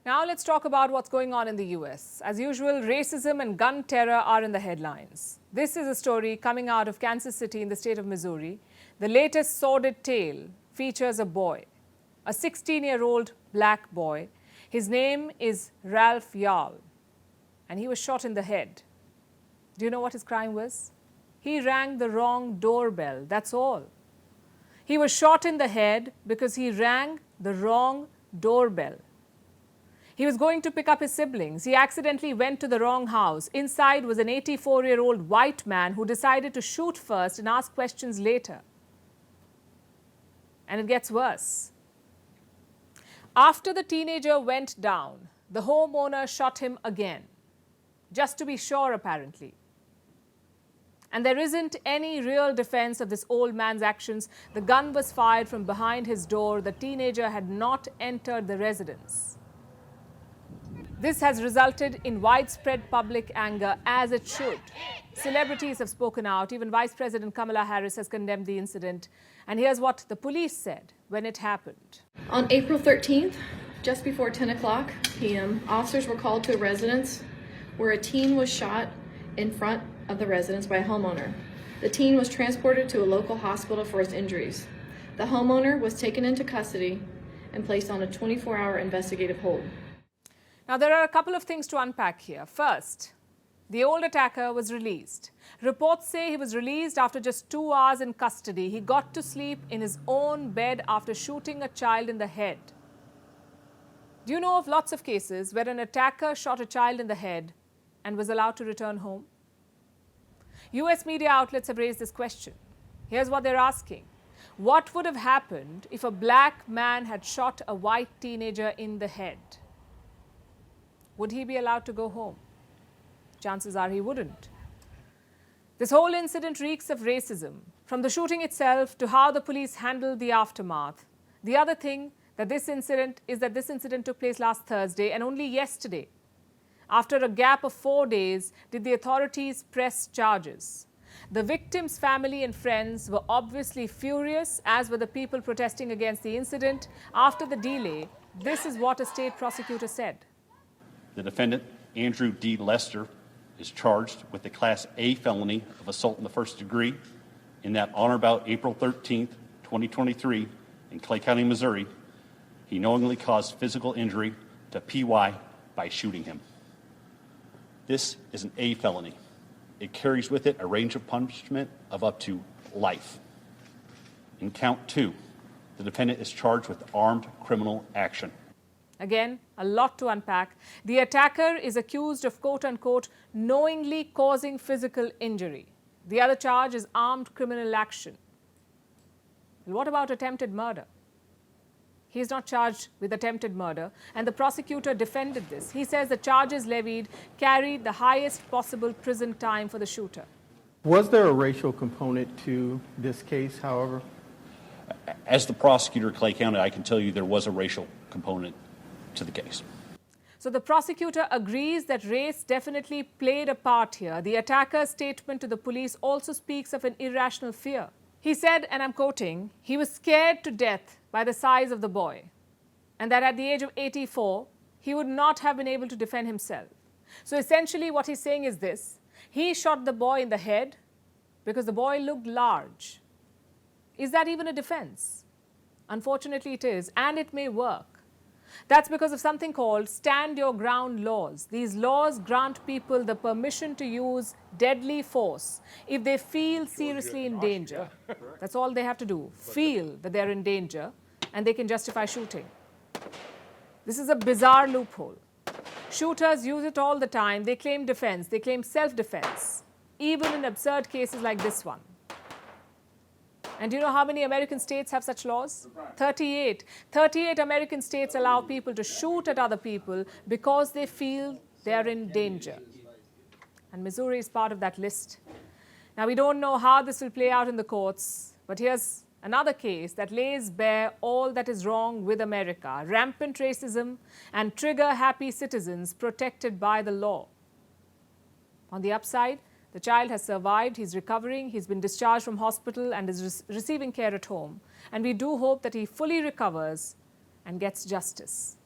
Now let's talk about what's going on in the US. As usual, racism and gun terror are in the headlines. This is a story coming out of Kansas City in the state of Missouri. The latest sordid tale features a boy, a 16-year-old black boy. His name is Ralph Yarl, and he was shot in the head. Do you know what his crime was? He rang the wrong doorbell, that's all. He was shot in the head because he rang the wrong doorbell. He was going to pick up his siblings. He accidentally went to the wrong house. Inside was an 84-year-old white man who decided to shoot first and ask questions later. And it gets worse. After the teenager went down, the homeowner shot him again, just to be sure, apparently. And there isn't any real defense of this old man's actions. The gun was fired from behind his door. The teenager had not entered the residence. This has resulted in widespread public anger, as it should. Celebrities have spoken out. Even Vice President Kamala Harris has condemned the incident. And here's what the police said when it happened. On April 13th, just before 10 o'clock p.m., officers were called to a residence where a teen was shot in front of the residence by a homeowner. The teen was transported to a local hospital for his injuries. The homeowner was taken into custody and placed on a 24-hour investigative hold. Now, there are a couple of things to unpack here. First, the old attacker was released. Reports say he was released after just 2 hours in custody. He got to sleep in his own bed after shooting a child in the head. Do you know of lots of cases where an attacker shot a child in the head and was allowed to return home? US media outlets have raised this question. Here's what they're asking. What would have happened if a black man had shot a white teenager in the head? Would he be allowed to go home? Chances are he wouldn't. This whole incident reeks of racism, from the shooting itself to how the police handled the aftermath. The other thing that this incident took place last Thursday, and only yesterday, after a gap of 4 days, did the authorities press charges. The victim's family and friends were obviously furious, as were the people protesting against the incident. After the delay, this is what a state prosecutor said. The defendant, Andrew D. Lester, is charged with the Class A felony of assault in the first degree in that on or about April 13th, 2023, in Clay County, Missouri, he knowingly caused physical injury to P.Y. by shooting him. This is an A felony. It carries with it a range of punishment of up to life. In count 2, the defendant is charged with armed criminal action. Again, a lot to unpack. The attacker is accused of, quote-unquote, knowingly causing physical injury. The other charge is armed criminal action. And what about attempted murder? He is not charged with attempted murder, and the prosecutor defended this. He says the charges levied carried the highest possible prison time for the shooter. Was there a racial component to this case, however? As the prosecutor of Clay County, I can tell you there was a racial component to the case. So the prosecutor agrees that race definitely played a part here. The attacker's statement to the police also speaks of an irrational fear. He said, and I'm quoting, he was scared to death by the size of the boy, and that at the age of 84, he would not have been able to defend himself. So essentially what he's saying is this: he shot the boy in the head because the boy looked large. Is that even a defense? Unfortunately it is, and it may work. That's because of something called stand your ground laws. These laws grant people the permission to use deadly force if they feel seriously in danger. That's all they have to do, feel that they're in danger, and they can justify shooting. This is a bizarre loophole. Shooters use it all the time. They claim defense, they claim self-defense, even in absurd cases like this one. And do you know how many American states have such laws? 38. 38 American states allow people to shoot at other people because they feel they're in danger. And Missouri is part of that list. Now, we don't know how this will play out in the courts, but here's another case that lays bare all that is wrong with America: rampant racism and trigger-happy citizens protected by the law. On the upside, the child has survived, he's recovering, he's been discharged from hospital and is receiving care at home. And we do hope that he fully recovers and gets justice.